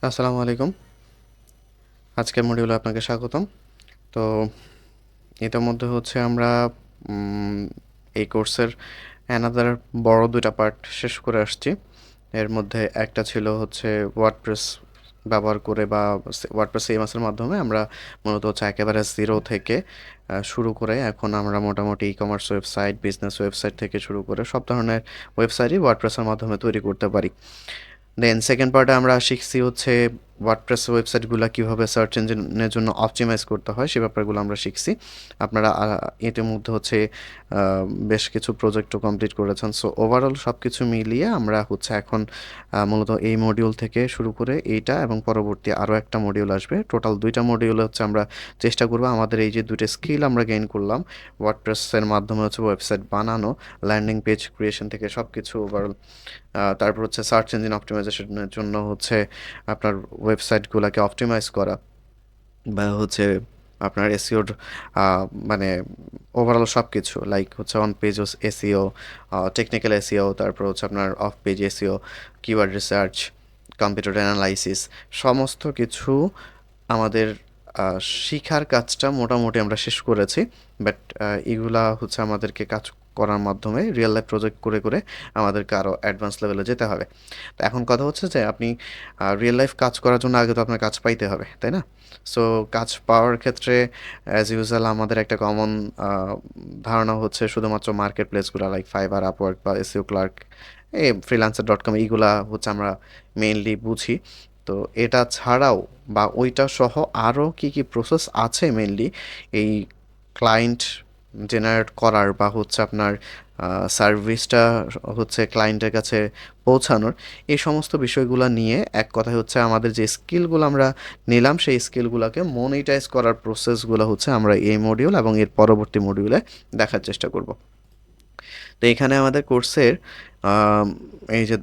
আসসালামু আলাইকুম। আজকের মডিউলে আপনাকে স্বাগতম। তো ইতোমধ্যে আমরা উম, এই কোর্সের অ্যানাদার বড় দুইটা পার্ট শেষ করে আসছি। এর মধ্যে একটা ছিল ওয়ার্ডপ্রেস ব্যবহার করে বা ওয়ার্ডপ্রেস সিএমএসের মাধ্যমে আমরা মূলত একেবারে জিরো থেকে শুরু করে এখন আমরা মোটামুটি e commerce website, business website থেকে শুরু করে সব ধরনের ওয়েবসাইটই ওয়ার্ডপ্রেসের মাধ্যমে তৈরি করতে পারি। দেন সেকেন্ড পার্টে আমরা শিখছি ওয়ার্ডপ্রেস ওয়েবসাইটগুলো কীভাবে সার্চ ইঞ্জিনের জন্য অপটিমাইজ করতে হয় সে ব্যাপারগুলো আমরা শিখছি। আপনারা ইতিমধ্যে বেশ কিছু প্রজেক্টও কমপ্লিট করেছেন। সো ওভারঅল সব কিছু মিলিয়ে আমরা এখন মূলত এই মডিউল থেকে শুরু করে এইটা এবং পরবর্তী আরও একটা মডিউল আসবে। টোটাল দুইটা মডিউলে আমরা চেষ্টা করবো আমাদের এই যে দুটো স্কিল আমরা গেইন করলাম ওয়ার্ডপ্রেসের মাধ্যমে ওয়েবসাইট বানানো, ল্যান্ডিং পেজ ক্রিয়েশন থেকে সব কিছু ওভারঅল। তারপর সার্চ ইঞ্জিন অপটিমাইজেশনের জন্য আপনার ওয়েবসাইটগুলোকে অপটিমাইজ করা বা আপনার এসইওর মানে ওভারঅল সব কিছু like on page SEO, technical SEO, তারপর আপনার of page SEO, keyword research, computer analysis, সমস্ত কিছু আমাদের শিখার কাজটা মোটামুটি আমরা শেষ করেছি। বাট এগুলা আমাদেরকে কাজ করার মাধ্যমে রিয়েল লাইফ প্রজেক্ট করে করে আমাদেরকে আরও অ্যাডভান্স লেভেলে যেতে হবে। তো এখন কথা যে আপনি রিয়েল লাইফ কাজ করার জন্য আগে তো আপনার কাজ পাইতে হবে, তাই না? সো কাজ পাওয়ার ক্ষেত্রে অ্যাজ ইউজুয়াল আমাদের একটা কমন ধারণা শুধুমাত্র মার্কেট প্লেসগুলো লাইক ফাইবার, আপওয়ার্ক বা এসইও ক্লার্ক, এই ফ্রিল্যান্সার.com এইগুলা আমরা মেইনলি বুঝি। তো এটা ছাড়াও বা ওইটা সহ আরও কী কী প্রসেস আছে মেইনলি এই ক্লায়েন্ট জেনারেট করার বা আপনার সার্ভিসটা ক্লায়েন্টের কাছে পৌঁছানোর, এই সমস্ত বিষয়গুলো নিয়ে এক কথায় আমাদের যে স্কিলগুলো আমরা নিলাম সেই স্কিলগুলোকে মনিটাইজ করার প্রসেসগুলো আমরা এই মডিউল এবং এর পরবর্তী মডিউলে দেখার চেষ্টা করব। তো এখানে আমাদের কোর্সের এই যে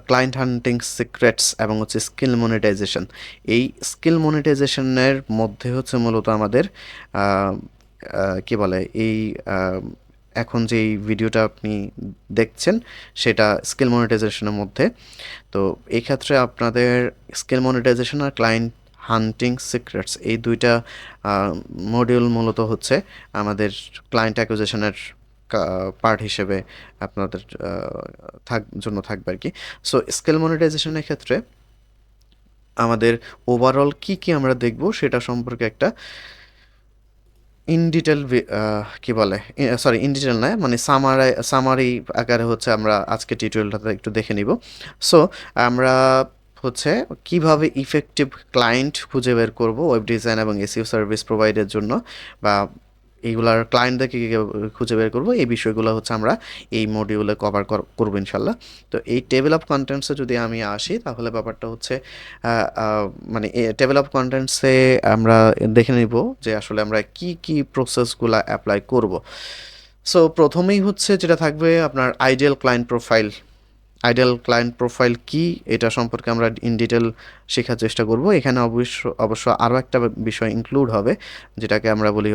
ক্লায়েন্ট হান্টিং সিক্রেটস এবং স্কিল মনিটাইজেশন, এই স্কিল মনিটাইজেশনের মধ্যে মূলত আমাদের কি বলে এই এখন যেই ভিডিওটা আপনি দেখছেন সেটা স্কিল মনিটাইজেশনের মধ্যে। তো এই ক্ষেত্রে আপনাদের স্কিল মনিটাইজেশন আর ক্লায়েন্ট হান্টিং সিক্রেটস এই দুইটা মডিউল মূলত আমাদের ক্লায়েন্ট অ্যাকুইজিশনের পার্ট হিসেবে আপনাদের জন্য থাকবে আর কি। সো স্কিল মনিটাইজেশনের ক্ষেত্রে আমাদের ওভারঅল কি কি আমরা দেখব সেটা সম্পর্কে একটা ইন ডিটেল কি বলে সরি ইন ডিটেল নয় মানে সামারি আকারে আমরা আজকে টিউটোরিয়ালটাতে একটু দেখে নিব। সো আমরা কিভাবে ইফেক্টিভ ক্লায়েন্ট খুঁজে বের করব ওয়েব ডিজাইন এবং এসইও সার্ভিস প্রোভাইডের জন্য, বা এইগুলার ক্লায়েন্টদেরকে খুঁজে বের করব, এই বিষয়গুলো আমরা এই মডিউলে কভার করবো ইনশাল্লাহ। তো এই টেবিল অফ কন্টেন্টসে যদি আমি আসি তাহলে ব্যাপারটা মানে টেবিল অফ কন্টেন্টসে আমরা দেখে নিব যে আসলে আমরা কি কি প্রসেসগুলো অ্যাপ্লাই করব। সো প্রথমেই যেটা থাকবে আপনার ideal client profile. Ideal client profile কি এটা সম্পর্কে আমরা ইন ডিটেল শেখার চেষ্টা করব। এখানে অবশ্য আরও একটা বিষয় ইনক্লুড হবে যেটাকে আমরা বলি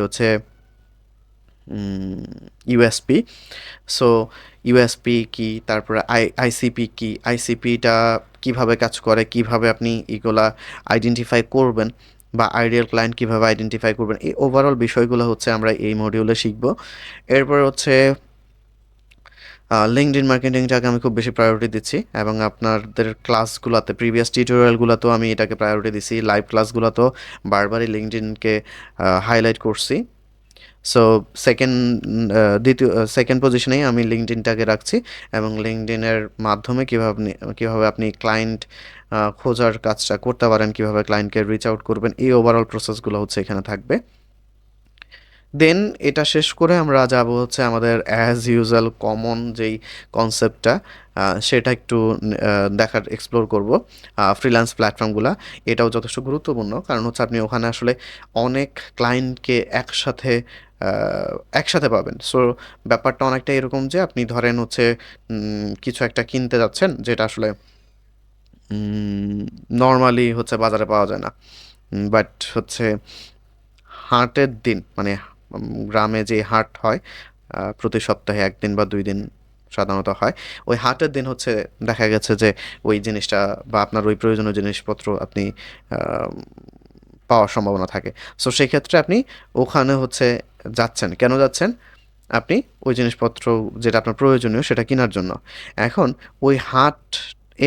ইউএসপি। সো ইউএসপি কি, তারপরে আইসিপি কি, আইসিপিটা কিভাবে কাজ করে, কিভাবে আপনি এগুলা আইডেন্টিফাই করবেন বা আইডিয়াল ক্লায়েন্ট কিভাবে আইডেন্টিফাই করবেন, এই ওভারঅল বিষয়গুলো আমরা এই মডিউলে শিখব। এরপর লিঙ্কডইন মার্কেটিংটাকে আমি খুব বেশি প্রায়োরিটি দিচ্ছি এবং আপনাদের ক্লাসগুলোতে প্রিভিয়াস টিউটোরিয়ালগুলোতেও আমি এটাকে প্রায়োরিটি দিচ্ছি, লাইভ ক্লাসগুলোতেও বারবারই লিঙ্কডইনকে হাইলাইট করছি। সো সেকেন্ড পজিশনেই আমি লিঙ্কডইনটাকে রাখছি এবং লিঙ্কডইনের মাধ্যমে কীভাবে আপনি ক্লায়েন্ট খোঁজার কাজটা করতে পারেন, কীভাবে ক্লায়েন্টকে রিচ আউট করবেন, এই ওভারঅল প্রসেসগুলো এখানে থাকবে। দেন এটা শেষ করে আমরা যাব আমাদের অ্যাজ ইউজুয়াল কমন যেই কনসেপ্টটা সেটা একটু দেখার এক্সপ্লোর করব। ফ্রিল্যান্স প্ল্যাটফর্মগুলো এটাও যথেষ্ট গুরুত্বপূর্ণ, কারণ আপনি ওখানে আসলে অনেক ক্লায়েন্টকে একসাথে পাবেন। সো ব্যাপারটা অনেকটা এরকম যে আপনি ধরেন কিছু একটা কিনতে যাচ্ছেন যেটা আসলে নর্মালি বাজারে পাওয়া যায় না, বাট হাটের দিন মানে গ্রামে যে হাট হয় প্রতি সপ্তাহে একদিন বা 2 দিন সাধারণত হয়। ওই হাটের দিন হচ্ছে দেখা গেছে যে ওই জিনিসটা বা আপনার ওই প্রয়োজনীয় জিনিসপত্র আপনি পাওয়ার সম্ভাবনা থাকে। সো সেক্ষেত্রে আপনি ওখানে হচ্ছে যাচ্ছেন। কেন যাচ্ছেন? আপনি ওই জিনিসপত্র যেটা আপনার প্রয়োজনীয় সেটা কেনার জন্য। এখন ওই হাট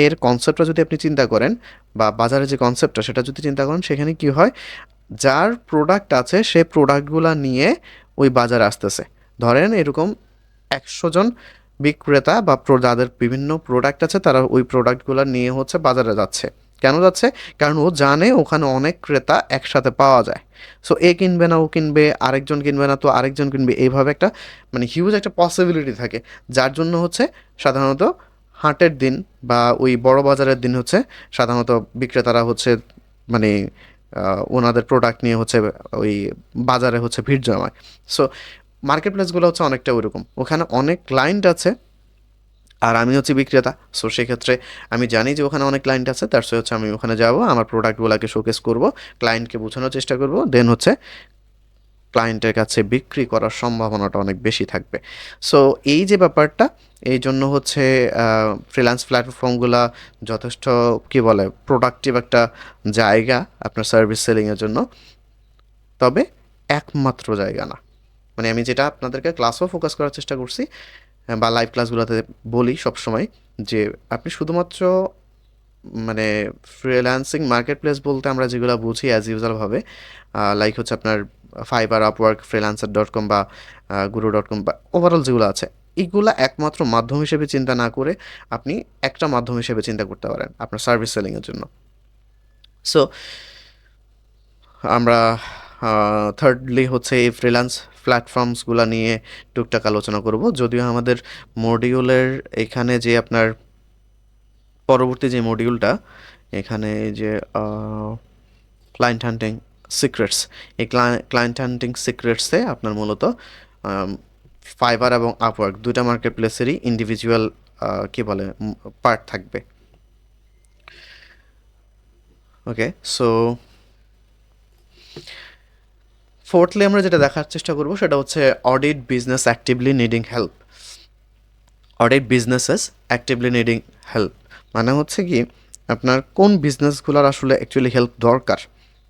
এর কনসেপ্টটা যদি আপনি চিন্তা করেন বা বাজারের যে কনসেপ্টটা সেটা যদি চিন্তা করেন, সেখানে কি হয়? যার প্রোডাক্ট আছে সে প্রোডাক্টগুলা নিয়ে ওই বাজারে আসতেছে। ধরেন এরকম ১০০ জন বিক্রেতা বা যাদের বিভিন্ন প্রোডাক্ট আছে তারা ওই প্রোডাক্টগুলা নিয়ে হচ্ছে বাজারে যাচ্ছে। কেন যাচ্ছে? কারণ ও জানে ওখানে অনেক ক্রেতা একসাথে পাওয়া যায়। সো এ কিনবে না ও কিনবে, আরেকজন কিনবে না তো আরেকজন কিনবে। এইভাবে একটা মানে হিউজ একটা পসিবিলিটি থাকে। যার জন্য হচ্ছে সাধারণত হাটের দিন বা ওই বড় বাজারের দিন হচ্ছে সাধারণত বিক্রেতারা হচ্ছে মানে ওনাদের প্রোডাক্ট নিয়ে হচ্ছে ওই বাজারে হচ্ছে ভিড় জমায়। সো মার্কেট প্লেসগুলো হচ্ছে অনেকটা ওইরকম। ওখানে অনেক ক্লায়েন্ট আছে আর আমি হচ্ছি বিক্রেতা। সো সেক্ষেত্রে আমি জানি যে ওখানে অনেক ক্লায়েন্ট আছে, তার হচ্ছে আমি ওখানে যাব, আমার প্রোডাক্টগুলোকে শোকেস করব, ক্লায়েন্টকে বোঝানোর চেষ্টা করব, দেন হচ্ছে ক্লায়েন্টের কাছে বিক্রি করার সম্ভাবনাটা অনেক বেশি থাকবে। সো এই যে ব্যাপারটা, এই জন্য হচ্ছে ফ্রিল্যান্স প্ল্যাটফর্মগুলা যথেষ্ট কী বলে প্রোডাক্টিভ একটা জায়গা আপনার সার্ভিস সেলিংয়ের জন্য, তবে একমাত্র জায়গা না। মানে আমি যেটা আপনাদেরকে ক্লাসও ফোকাস করার চেষ্টা করছি বা লাইভ ক্লাসগুলোতে বলি সবসময়, যে আপনি শুধুমাত্র মানে ফ্রিল্যান্সিং মার্কেট প্লেস বলতে আমরা যেগুলো বুঝি অ্যাজ ইউজুয়ালভাবে, লাইক হচ্ছে আপনার ফাইবার, আপওয়ার্ক, ফ্রিল্যান্সার.com বা গুরু.com বা ওভারঅল যেগুলো আছে, এইগুলা একমাত্র মাধ্যম হিসেবে চিন্তা না করে আপনি একটা মাধ্যম হিসেবে চিন্তা করতে পারেন আপনার সার্ভিস সেলিংয়ের জন্য। সো আমরা থার্ডলি হচ্ছে এই ফ্রিল্যান্স প্ল্যাটফর্মসগুলো নিয়ে টুকটাক আলোচনা করব। যদিও আমাদের মডিউলের এখানে যে আপনার পরবর্তী যে মডিউলটা এখানে যে ক্লায়েন্ট হান্টিং সিক্রেটস, এই ক্লায়েন্ট হান্টিং সিক্রেটসে আপনার মূলত ফাইবার এবং আপওয়ার্ক দুইটা মার্কেট প্লেসেরই ইন্ডিভিজুয়াল কী বলে পার্ট থাকবে। ওকে, সো ফোর্থলি আমরা যেটা দেখার চেষ্টা করব সেটা হচ্ছে audit business actively needing help. Audit businesses actively needing help মানে হচ্ছে কি আপনার কোন বিজনেসগুলোর আসলে অ্যাকচুয়ালি হেল্প দরকার,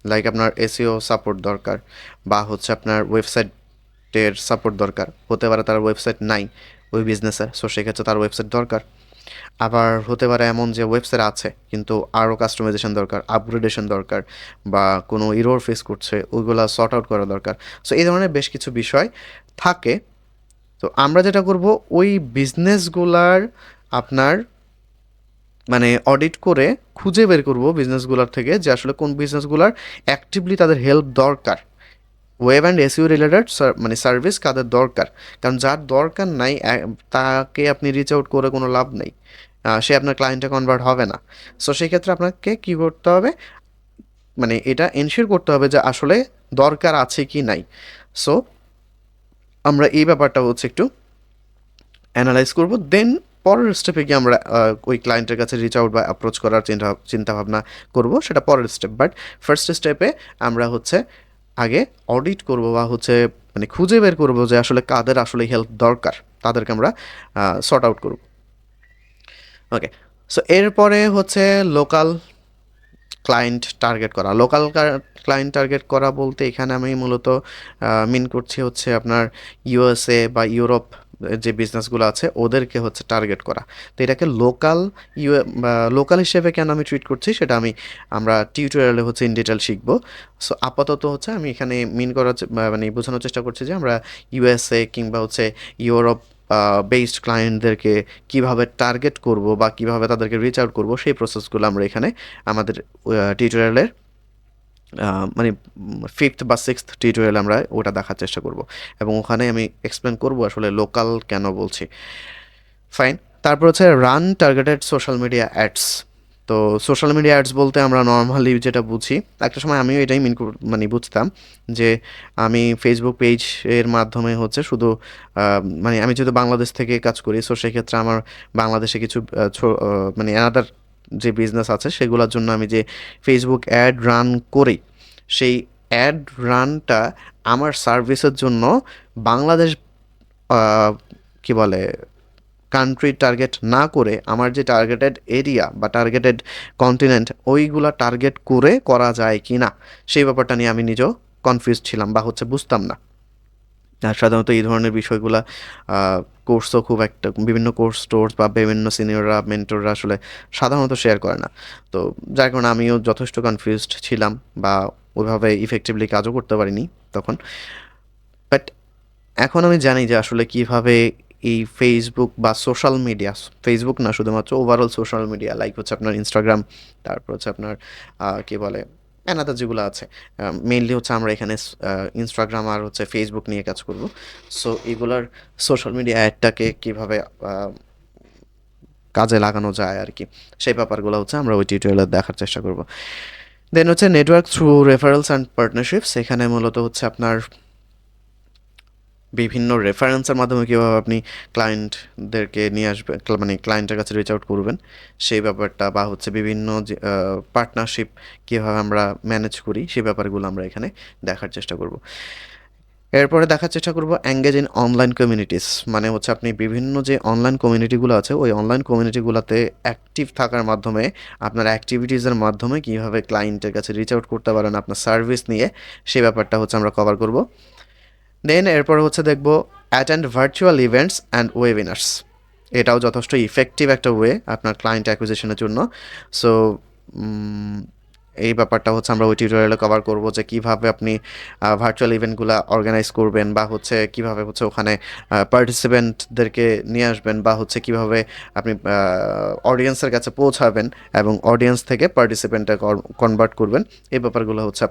লাইক আপনার এসইও সাপোর্ট দরকার বা হচ্ছে আপনার ওয়েবসাইটের সাপোর্ট দরকার, হতে পারে তার ওয়েবসাইট নাই ওই বিজনেসের, সো সেক্ষেত্রে তার ওয়েবসাইট দরকার। আবার হতে পারে এমন যে ওয়েবসাইট আছে কিন্তু আরও কাস্টমাইজেশন দরকার, আপগ্রেডেশন দরকার, বা কোনো ইরোর ফেস করছে ওইগুলা সর্ট আউট করা দরকার। সো এই ধরনের বেশ কিছু বিষয় থাকে। তো আমরা যেটা করব ওই বিজনেসগুলার আপনার মানে অডিট করে খুঁজে বের করব বিজনেসগুলোর থেকে যে আসলে কোন বিজনেসগুলার অ্যাক্টিভলি তাদের হেল্প দরকার, ওয়েব অ্যান্ড এসইও রিলেটেড মানে সার্ভিস কাদের দরকার। কারণ যার দরকার নাই তাকে আপনি রিচ আউট করে কোনো লাভ নেই, সে আপনার ক্লায়েন্টে কনভার্ট হবে না। সো সেক্ষেত্রে আপনাকে কী করতে হবে, মানে এটা এনশিওর করতে হবে যে আসলে দরকার আছে কি নাই। সো আমরা এই ব্যাপারটা হচ্ছে একটু অ্যানালাইজ করব, দেন পরের স্টেপে গিয়ে আমরা ওই ক্লায়েন্টের কাছে রিচ আউট বা অ্যাপ্রোচ করার চিন্তাভাবনা করব, সেটা পরের স্টেপ। বাট ফার্স্ট স্টেপে আমরা হচ্ছে আগে অডিট করব বা হচ্ছে মানে খুঁজে বের করব যে আসলে কাদের আসলে হেল্প দরকার, তাদেরকে আমরা সর্ট আউট করব। ওকে, সো এরপরে হচ্ছে লোকাল ক্লায়েন্ট টার্গেট করা। লোকাল ক্লায়েন্ট টার্গেট করা বলতে এখানে আমি মূলত মিন করছি হচ্ছে আপনার ইউএসএ বা ইউরোপ যে বিজনেসগুলো আছে ওদেরকে হচ্ছে টার্গেট করা। তো এটাকে লোকাল লোকাল হিসেবে কেন আমি ট্রিট করছি সেটা আমরা টিউটোরিয়ালে হচ্ছে ইন ডিটেল শিখব। সো আপাতত হচ্ছে আমি এখানে মিন করার মানে বোঝানোর চেষ্টা করছি যে আমরা ইউএসএ কিংবা হচ্ছে ইউরোপ বেসড ক্লায়েন্টদেরকে কীভাবে টার্গেট করব বা কীভাবে তাদেরকে রিচ আউট করব সেই প্রসেসগুলো আমরা এখানে আমাদের টিউটোরিয়ালের মানে 5th বা 6th টিউটোরিয়ালে আমরা ওটা দেখার চেষ্টা করব এবং ওখানে আমি এক্সপ্লেন করব আসলে লোকাল কেন বলছি। ফাইন, তারপর হচ্ছে run targeted social media ads. তো সোশ্যাল মিডিয়া অ্যাডস বলতে আমরা নর্মালি যেটা বুঝি, একটা সময় আমিও এটাই মানে বুঝতাম যে আমি ফেসবুক পেজের মাধ্যমে হচ্ছে শুধু মানে আমি যেহেতু বাংলাদেশ থেকে কাজ করি, সো সেক্ষেত্রে আমার বাংলাদেশে কিছু মানে অ্যানাদার যে বিজনেস আছে সেগুলোর জন্য আমি যে ফেসবুক অ্যাড রান করি, সেই অ্যাড রানটা আমার সার্ভিসের জন্য বাংলাদেশ কি বলে কান্ট্রি টার্গেট না করে আমার যে টার্গেটেড এরিয়া বা টার্গেটেড কন্টিনেন্ট ওইগুলা টার্গেট করে করা যায় কি না, সেই ব্যাপারটা নিয়ে আমি নিজেও কনফিউজ ছিলাম বা হচ্ছে বুঝতাম না। আর সাধারণত এই ধরনের বিষয়গুলা কোর্সও খুব একটা, বিভিন্ন কোর্স টোর্স বা বিভিন্ন সিনিয়ররা মেন্টররা আসলে সাধারণত শেয়ার করে না। তো যার কারণে আমিও যথেষ্ট কনফিউজড ছিলাম বা ওইভাবে ইফেক্টিভলি কাজও করতে পারিনি তখন। বাট এখন আমি জানি যে আসলে কিভাবে এই ফেসবুক বা সোশ্যাল মিডিয়া, ফেসবুক না শুধুমাত্র ওভারঅল সোশ্যাল মিডিয়া লাইক হচ্ছে আপনার ইনস্টাগ্রাম, তারপর হচ্ছে আপনার কী বলে অ্যানাদার যেগুলো আছে, মেইনলি হচ্ছে আমরা এখানে ইনস্টাগ্রাম আর হচ্ছে ফেসবুক নিয়ে কাজ করব। সো এগুলার সোশ্যাল মিডিয়া অ্যাডটাকে কীভাবে কাজে লাগানো যায় আর কি, সেই ব্যাপারগুলো হচ্ছে আমরা ওই টিউটোরিয়ালে দেখার চেষ্টা করব। দেন হচ্ছে network through referrals and partnerships. এখানে মূলত হচ্ছে আপনার বিভিন্ন রেফারেন্সের মাধ্যমে কীভাবে আপনি ক্লায়েন্টদেরকে নিয়ে আসবেন, মানে ক্লায়েন্টের কাছে রিচ আউট করবেন সেই ব্যাপারটা, বা হচ্ছে বিভিন্ন যে পার্টনারশিপ কীভাবে আমরা ম্যানেজ করি সেই ব্যাপারগুলো আমরা এখানে দেখার চেষ্টা করব। এরপরে দেখার চেষ্টা করব এঙ্গেজ ইন অনলাইন কমিউনিটিস, মানে হচ্ছে আপনি বিভিন্ন যে অনলাইন কমিউনিটিগুলো আছে ওই অনলাইন কমিউনিটিগুলোতে অ্যাক্টিভ থাকার মাধ্যমে আপনার অ্যাক্টিভিটিসের মাধ্যমে কীভাবে ক্লায়েন্টের কাছে রিচ আউট করতে পারেন আপনার সার্ভিস নিয়ে, সেই ব্যাপারটা হচ্ছে আমরা কভার করব। দেন এরপর হচ্ছে দেখব attend virtual events and webinars. এটাও যথেষ্ট ইফেক্টিভ একটা ওয়ে আপনার ক্লায়েন্ট অ্যাকুইজিশনের জন্য। সো এই ব্যাপারটা হচ্ছে আমরা ওই টিউটোরিয়ালে কভার করব যে কীভাবে আপনি ভার্চুয়াল ইভেন্টগুলো অর্গানাইজ করবেন, বা হচ্ছে কীভাবে হচ্ছে ওখানে পার্টিসিপেন্টদেরকে নিয়ে আসবেন, বা হচ্ছে কীভাবে আপনি অডিয়েন্সের কাছে পৌঁছাবেন এবং অডিয়েন্স থেকে পার্টিসিপেন্টে কনভার্ট করবেন। এই ব্যাপারগুলো হচ্ছে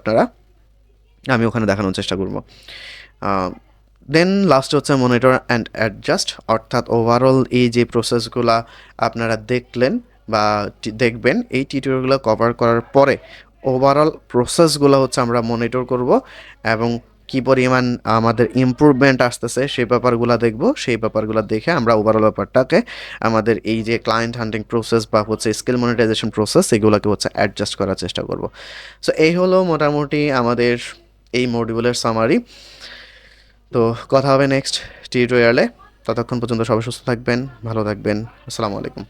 আমি ওখানে দেখানোর চেষ্টা করব। দেন লাস্ট হচ্ছে মনিটর অ্যান্ড অ্যাডজাস্ট, অর্থাৎ ওভারঅল এই যে প্রসেসগুলো আপনারা দেখলেন বা দেখবেন এই টিউটোরিয়ালগুলো কভার করার পরে ওভারঅল প্রসেসগুলো হচ্ছে আমরা মনিটর করব এবং কী পরিমাণ আমাদের ইমপ্রুভমেন্ট আসতেছে সেই ব্যাপারগুলো দেখব। সেই ব্যাপারগুলো দেখে আমরা ওভারঅল ব্যাপারটাকে আমাদের এই যে ক্লায়েন্ট হান্টিং প্রসেস বা হচ্ছে স্কিল মনিটাইজেশন প্রসেস এগুলোকে হচ্ছে অ্যাডজাস্ট করার চেষ্টা করব। সো এই হলো মোটামুটি আমাদের এই মডিউলের সামারি। তো কথা হবে নেক্সট টিউটোরিয়ালে। ততক্ষণ পর্যন্ত সবাই সুস্থ থাকবেন, ভালো থাকবেন। আসসালামু আলাইকুম।